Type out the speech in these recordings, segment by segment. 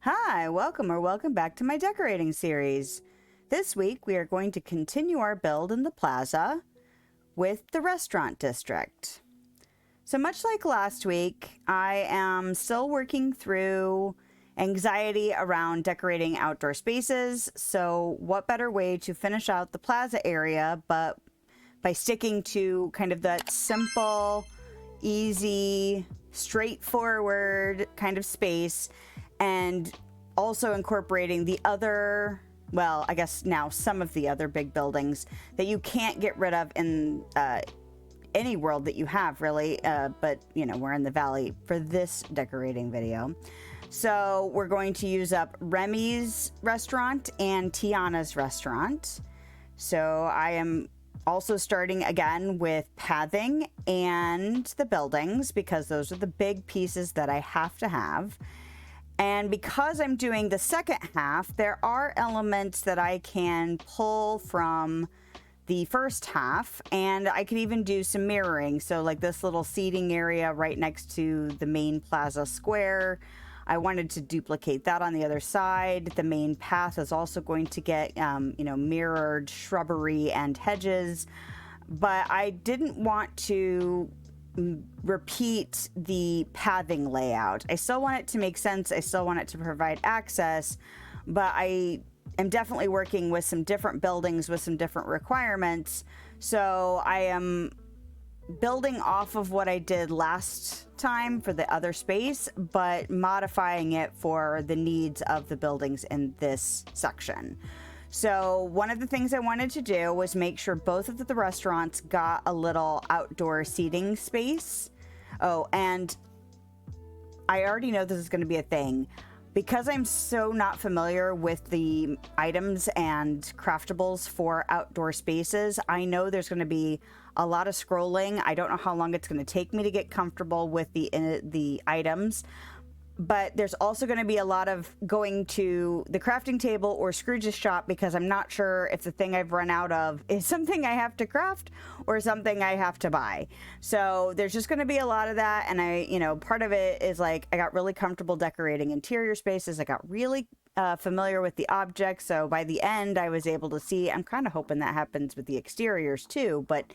Hi, welcome back to my decorating series. This week we are going to continue our build in the plaza with the restaurant district. So much like last week, I am still working through anxiety around decorating outdoor spaces. So what better way to finish out the plaza area but by sticking to kind of that simple, easy, straightforward kind of space, and also incorporating the other, well, I guess now some of the other big buildings that you can't get rid of in any world that you have, really. But, you know, we're in the valley for this decorating video. So we're going to use up Remy's restaurant and Tiana's restaurant. So I am also starting again with pathing and the buildings because those are the big pieces that I have to have. And because I'm doing the second half, there are elements that I can pull from the first half, and I can even do some mirroring. So like this little seating area right next to the main plaza square, I wanted to duplicate that on the other side. The main path is also going to get, mirrored shrubbery and hedges, but I didn't want to repeat the pathing layout. I still want it to make sense. I still want it to provide access, but I am definitely working with some different buildings with some different requirements. So I am building off of what I did last time for the other space, but modifying it for the needs of the buildings in this section. So one of the things I wanted to do was make sure both of the restaurants got a little outdoor seating space. Oh, and I already know this is going to be a thing. Because I'm so not familiar with the items and craftables for outdoor spaces, I know there's going to be a lot of scrolling. I don't know how long it's going to take me to get comfortable with the items. But there's also going to be a lot of going to the crafting table or Scrooge's shop because I'm not sure if the thing I've run out of is something I have to craft or something I have to buy. So there's just going to be a lot of that. And part of it is like I got really comfortable decorating interior spaces. I got really familiar with the objects. So by the end, I was able to see. I'm kind of hoping that happens with the exteriors too. But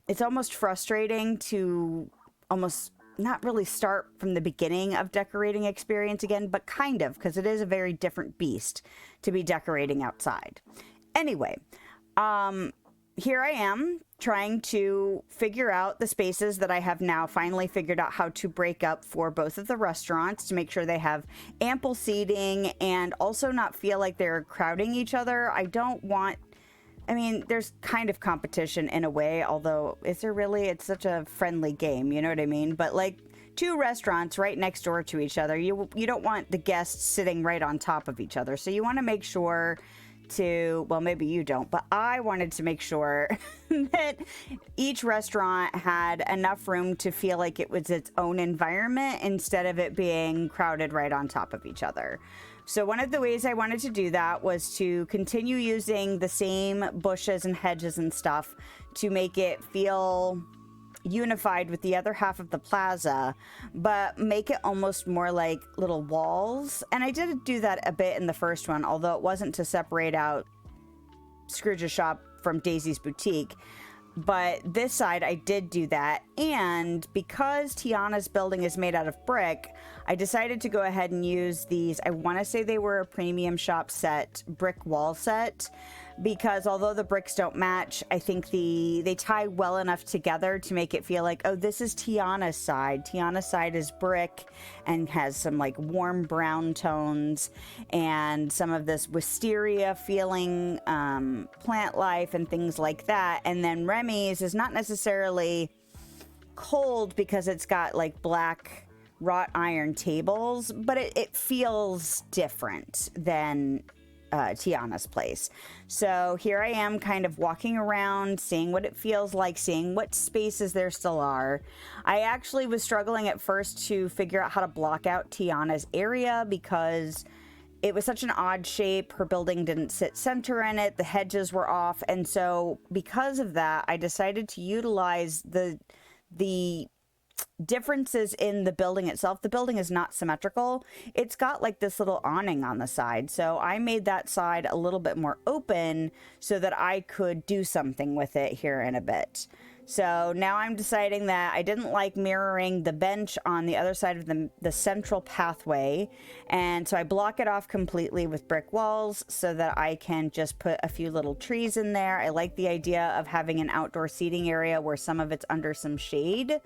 it's almost frustrating to almost not really start from the beginning of decorating experience again, but kind of, because it is a very different beast to be decorating outside. Anyway, here I am trying to figure out the spaces that I have now finally figured out how to break up for both of the restaurants to make sure they have ample seating and also not feel like they're crowding each other. There's kind of competition in a way, although is there really? It's such a friendly game, you know what I mean? But like two restaurants right next door to each other, you don't want the guests sitting right on top of each other. So you want to make sure well, maybe you don't, but I wanted to make sure that each restaurant had enough room to feel like it was its own environment instead of it being crowded right on top of each other. So one of the ways I wanted to do that was to continue using the same bushes and hedges and stuff to make it feel unified with the other half of the plaza, but make it almost more like little walls. And I did do that a bit in the first one, although it wasn't to separate out Scrooge's shop from Daisy's boutique. But this side, I did do that. And because Tiana's building is made out of brick, I decided to go ahead and use these. I want to say they were a premium shop set, brick wall set, because although the bricks don't match, I think they tie well enough together to make it feel like, oh, this is Tiana's side. Tiana's side is brick and has some like warm brown tones and some of this wisteria feeling, plant life and things like that. And then Remy's is not necessarily cold because it's got like black wrought iron tables, but it feels different than Tiana's place. So here I am kind of walking around, seeing what it feels like, seeing what spaces there still are. I actually was struggling at first to figure out how to block out Tiana's area because it was such an odd shape. Her building didn't sit center in it. The hedges were off. And so because of that, I decided to utilize the differences in the building itself. The building is not symmetrical. It's got like this little awning on the side. So I made that side a little bit more open so that I could do something with it here in a bit. So now I'm deciding that I didn't like mirroring the bench on the other side of the central pathway. And so I block it off completely with brick walls so that I can just put a few little trees in there. I like the idea of having an outdoor seating area where some of it's under some shade.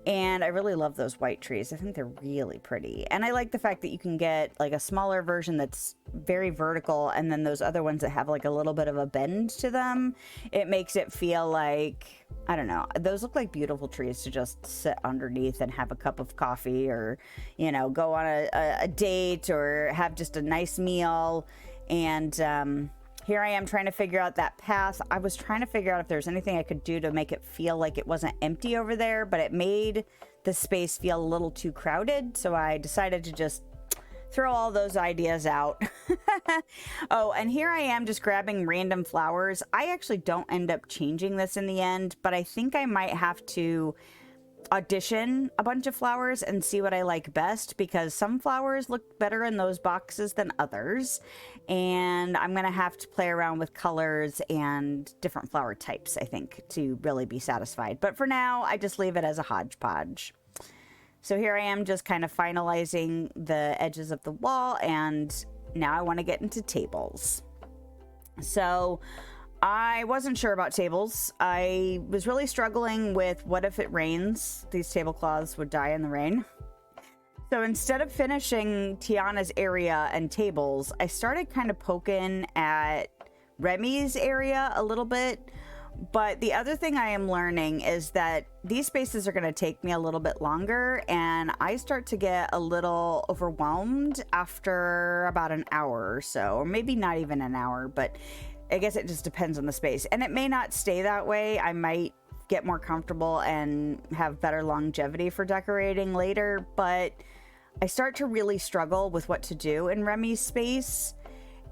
And I really love those white trees. I think they're really pretty. And I like the fact that you can get like a smaller version that's very vertical, and then those other ones that have like a little bit of a bend to them. It makes it feel like, I don't know, those look like beautiful trees to just sit underneath and have a cup of coffee, or, you know, go on a date, or have just a nice meal. And here I am trying to figure out that path. I was trying to figure out if there's anything I could do to make it feel like it wasn't empty over there, but it made the space feel a little too crowded. So I decided to just throw all those ideas out. Oh, and here I am just grabbing random flowers. I actually don't end up changing this in the end, but I think I might have to audition a bunch of flowers and see what I like best, because some flowers look better in those boxes than others, and I'm gonna have to play around with colors and different flower types, I think, to really be satisfied. But for now, I just leave it as a hodgepodge. So here I am just kind of finalizing the edges of the wall, and now I want to get into tables. So I wasn't sure about tables. I was really struggling with what if it rains? These tablecloths would die in the rain. So instead of finishing Tiana's area and tables, I started kind of poking at Remy's area a little bit. But the other thing I am learning is that these spaces are going to take me a little bit longer, and I start to get a little overwhelmed after about an hour or so, or maybe not even an hour, but I guess it just depends on the space. And it may not stay that way. I might get more comfortable and have better longevity for decorating later, but I start to really struggle with what to do in Remy's space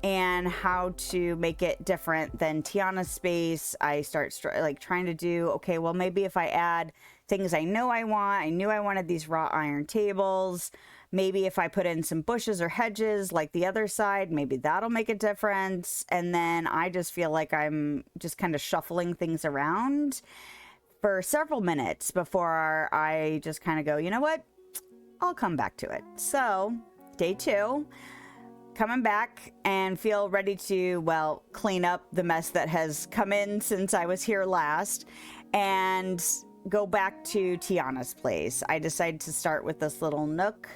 and how to make it different than Tiana's space. I start like trying to do, okay, well, maybe if I add things I know I want, I knew I wanted these wrought iron tables. Maybe if I put in some bushes or hedges like the other side, maybe that'll make a difference. And then I just feel like I'm just kind of shuffling things around for several minutes before I just kind of go, you know what? I'll come back to it. So day 2, coming back and feel ready to, well, clean up the mess that has come in since I was here last and go back to Tiana's place. I decided to start with this little nook.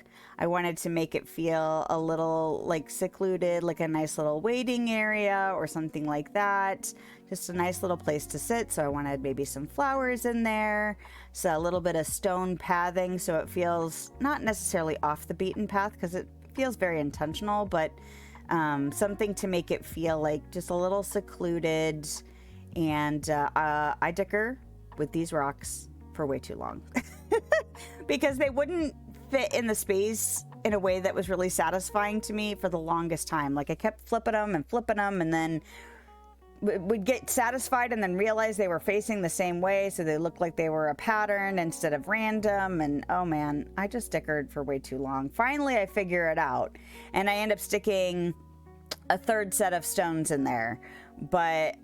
I wanted to make it feel a little like secluded, like a nice little waiting area or something like that. Just a nice little place to sit. So I wanted maybe some flowers in there. So a little bit of stone pathing so it feels not necessarily off the beaten path, because it feels very intentional, but something to make it feel like just a little secluded. And I dicker with these rocks for way too long because they wouldn't fit in the space in a way that was really satisfying to me for the longest time. Like I kept flipping them and then would get satisfied and then realize they were facing the same way, so they looked like they were a pattern instead of random. And oh man, I just stickered for way too long. Finally I figure it out and I end up sticking a third set of stones in there, but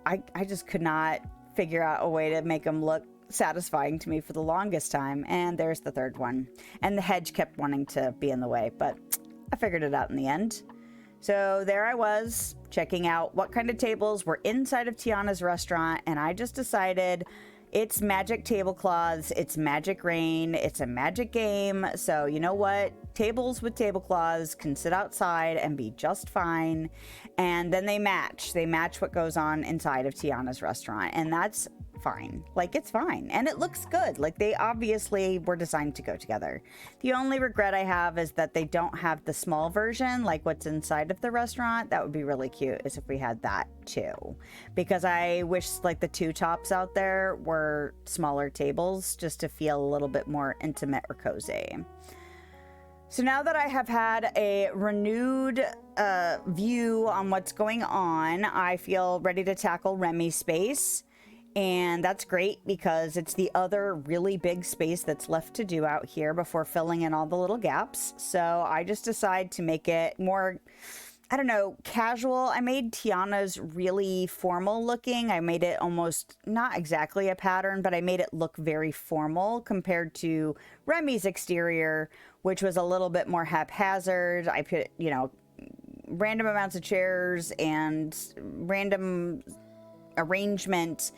I just could not figure out a way to make them look satisfying to me for the longest time. And there's the third one, and the hedge kept wanting to be in the way, but I figured it out in the end. So there I was checking out what kind of tables were inside of Tiana's restaurant, and I just decided it's magic tablecloths, it's magic rain, it's a magic game. So you know what? Tables with tablecloths can sit outside and be just fine. And then they match what goes on inside of Tiana's restaurant, and that's fine. Like, it's fine, and it looks good. Like, they obviously were designed to go together. The only regret I have is that they don't have the small version, like what's inside of the restaurant. That would be really cute, is if we had that too, because I wish like the 2 tops out there were smaller tables, just to feel a little bit more intimate or cozy. So now that I have had a renewed view on what's going on, I feel ready to tackle Remy's space. And that's great because it's the other really big space that's left to do out here before filling in all the little gaps. So I just decided to make it more, I don't know, casual. I made Tiana's really formal looking. I made it almost not exactly a pattern, but I made it look very formal compared to Remy's exterior, which was a little bit more haphazard. I put, you know, random amounts of chairs and random arrangement.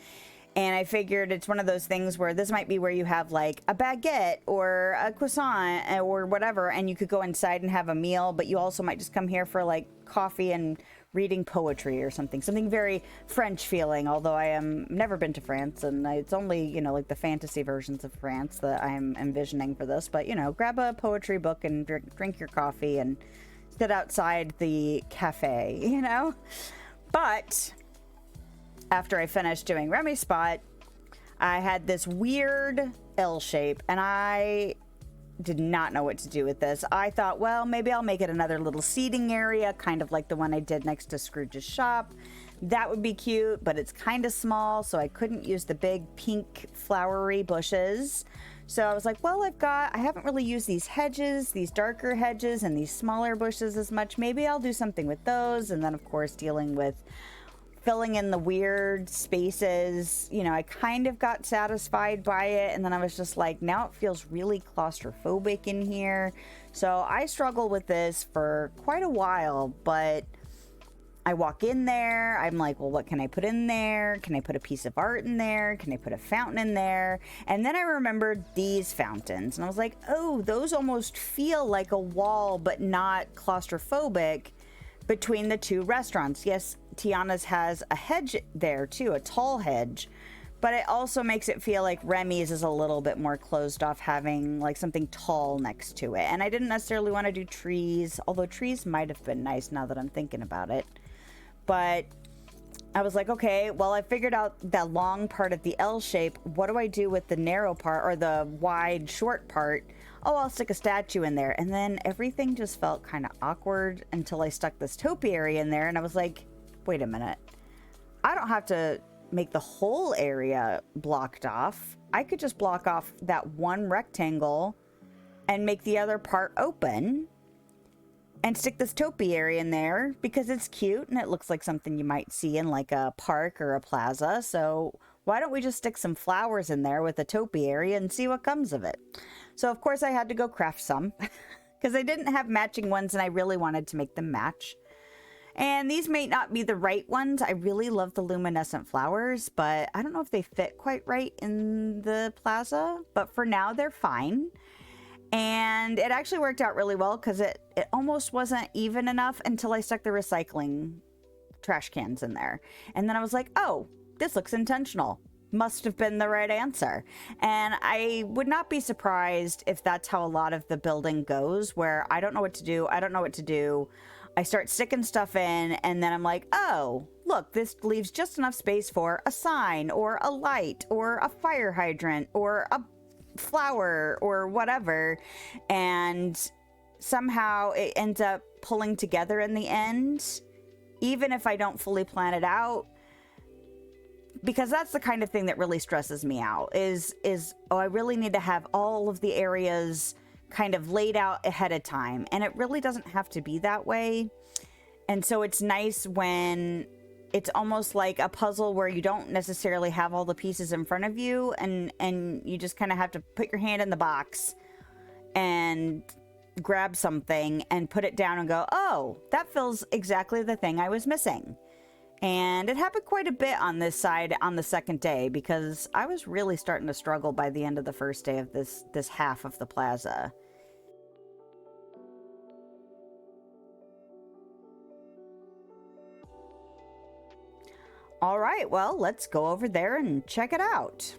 And I figured it's one of those things where this might be where you have like a baguette or a croissant or whatever, and you could go inside and have a meal, but you also might just come here for like coffee and reading poetry or something very French feeling, although I am never been to France, and it's only, you know, like the fantasy versions of France that I'm envisioning for this. But, you know, grab a poetry book and drink your coffee and sit outside the cafe, you know? But after I finished doing Remy's spot, I had this weird L shape, and I did not know what to do with this. I thought, well, maybe I'll make it another little seating area, kind of like the one I did next to Scrooge's shop. That would be cute, but it's kind of small, so I couldn't use the big pink flowery bushes. So I was like, well, I haven't really used these hedges, these darker hedges and these smaller bushes as much. Maybe I'll do something with those. And then, of course, dealing with filling in the weird spaces, you know, I kind of got satisfied by it. And then I was just like, now it feels really claustrophobic in here. So I struggled with this for quite a while, but I walk in there, I'm like, well, what can I put in there? Can I put a piece of art in there? Can I put a fountain in there? And then I remembered these fountains, and I was like, oh, those almost feel like a wall, but not claustrophobic between the two restaurants. Yes, Tiana's has a hedge there too, a tall hedge, but it also makes it feel like Remy's is a little bit more closed off, having like something tall next to it. And I didn't necessarily want to do trees, although trees might have been nice now that I'm thinking about it. But I was like, okay, well, I figured out that long part of the L shape. What do I do with the narrow part, or the wide short part? Oh, I'll stick a statue in there. And then everything just felt kind of awkward until I stuck this topiary in there. And I was like, wait a minute. I don't have to make the whole area blocked off. I could just block off that one rectangle and make the other part open and stick this topiary in there because it's cute and it looks like something you might see in like a park or a plaza. So why don't we just stick some flowers in there with a topiary and see what comes of it? So of course I had to go craft some because I didn't have matching ones and I really wanted to make them match. And these may not be the right ones. I really love the luminescent flowers, but I don't know if they fit quite right in the plaza. But for now, they're fine. And it actually worked out really well because it almost wasn't even enough until I stuck the recycling trash cans in there. And then I was like, oh, this looks intentional. Must have been the right answer. And I would not be surprised if that's how a lot of the building goes, where I don't know what to do. I don't know what to do. I start sticking stuff in, and then I'm like, oh, look, this leaves just enough space for a sign or a light or a fire hydrant or a flower or whatever. And somehow it ends up pulling together in the end, even if I don't fully plan it out. Because that's the kind of thing that really stresses me out is, oh, I really need to have all of the areas kind of laid out ahead of time. And it really doesn't have to be that way. And so it's nice when it's almost like a puzzle where you don't necessarily have all the pieces in front of you and you just kind of have to put your hand in the box and grab something and put it down and go, oh, that feels exactly the thing I was missing. And it happened quite a bit on this side on the second day because I was really starting to struggle by the end of the first day of this half of the plaza. All right, well, let's go over there and check it out.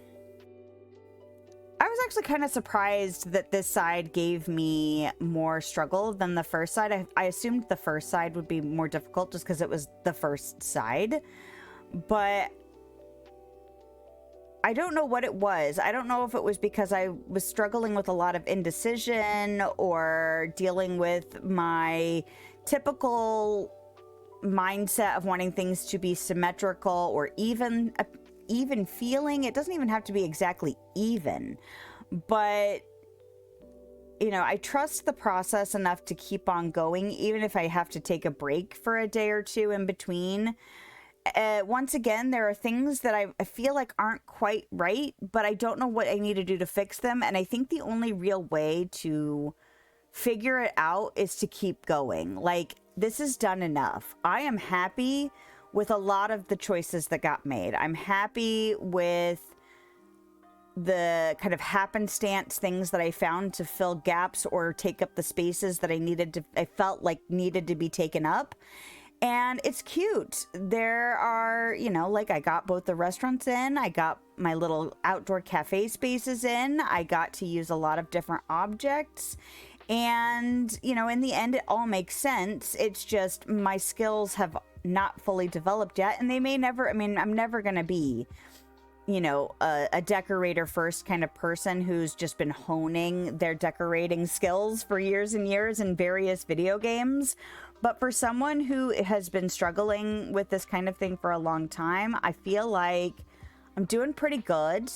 I was actually kind of surprised that this side gave me more struggle than the first side. I assumed the first side would be more difficult just because it was the first side. But I don't know what it was. I don't know if it was because I was struggling with a lot of indecision or dealing with my typical mindset of wanting things to be symmetrical or even feeling. It doesn't even have to be exactly even, but you know, I trust the process enough to keep on going, even if I have to take a break for a day or two in between. Once again, there are things that I feel like aren't quite right, but I don't know what I need to do to fix them. And I think the only real way to figure it out is to keep going. Like, this is done enough. I am happy with a lot of the choices that got made. I'm happy with the kind of happenstance things that I found to fill gaps or take up the spaces that I felt like needed to be taken up. And it's cute. There are, you know, like I got both the restaurants in, I got my little outdoor cafe spaces in, I got to use a lot of different objects. And, you know, in the end, it all makes sense. It's just my skills have not fully developed yet. And they may never, I mean, I'm never going to be, you know, a decorator first kind of person who's just been honing their decorating skills for years and years in various video games. But for someone who has been struggling with this kind of thing for a long time, I feel like I'm doing pretty good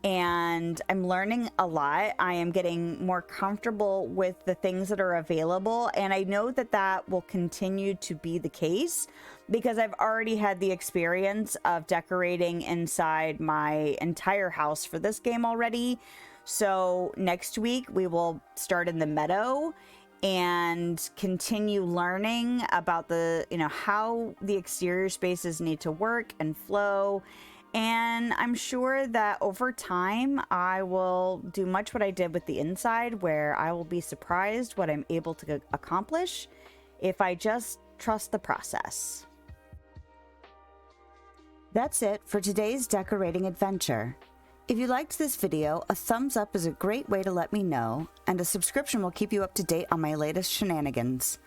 and I'm learning a lot. I am getting more comfortable with the things that are available. And I know that that will continue to be the case because I've already had the experience of decorating inside my entire house for this game already. So next week we will start in the meadow and continue learning about the, you know, how the exterior spaces need to work and flow. And I'm sure that over time, I will do much what I did with the inside, where I will be surprised what I'm able to accomplish if I just trust the process. That's it for today's decorating adventure. If you liked this video, a thumbs up is a great way to let me know, and a subscription will keep you up to date on my latest shenanigans.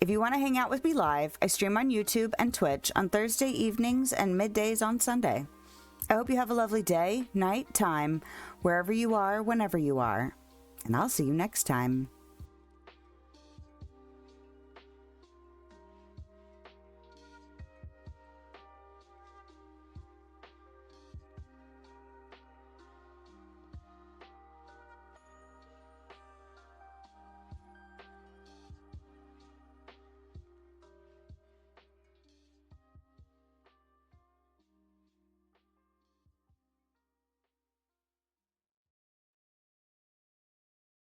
If you want to hang out with me live, I stream on YouTube and Twitch on Thursday evenings and middays on Sunday. I hope you have a lovely day, night, time, wherever you are, whenever you are, and I'll see you next time.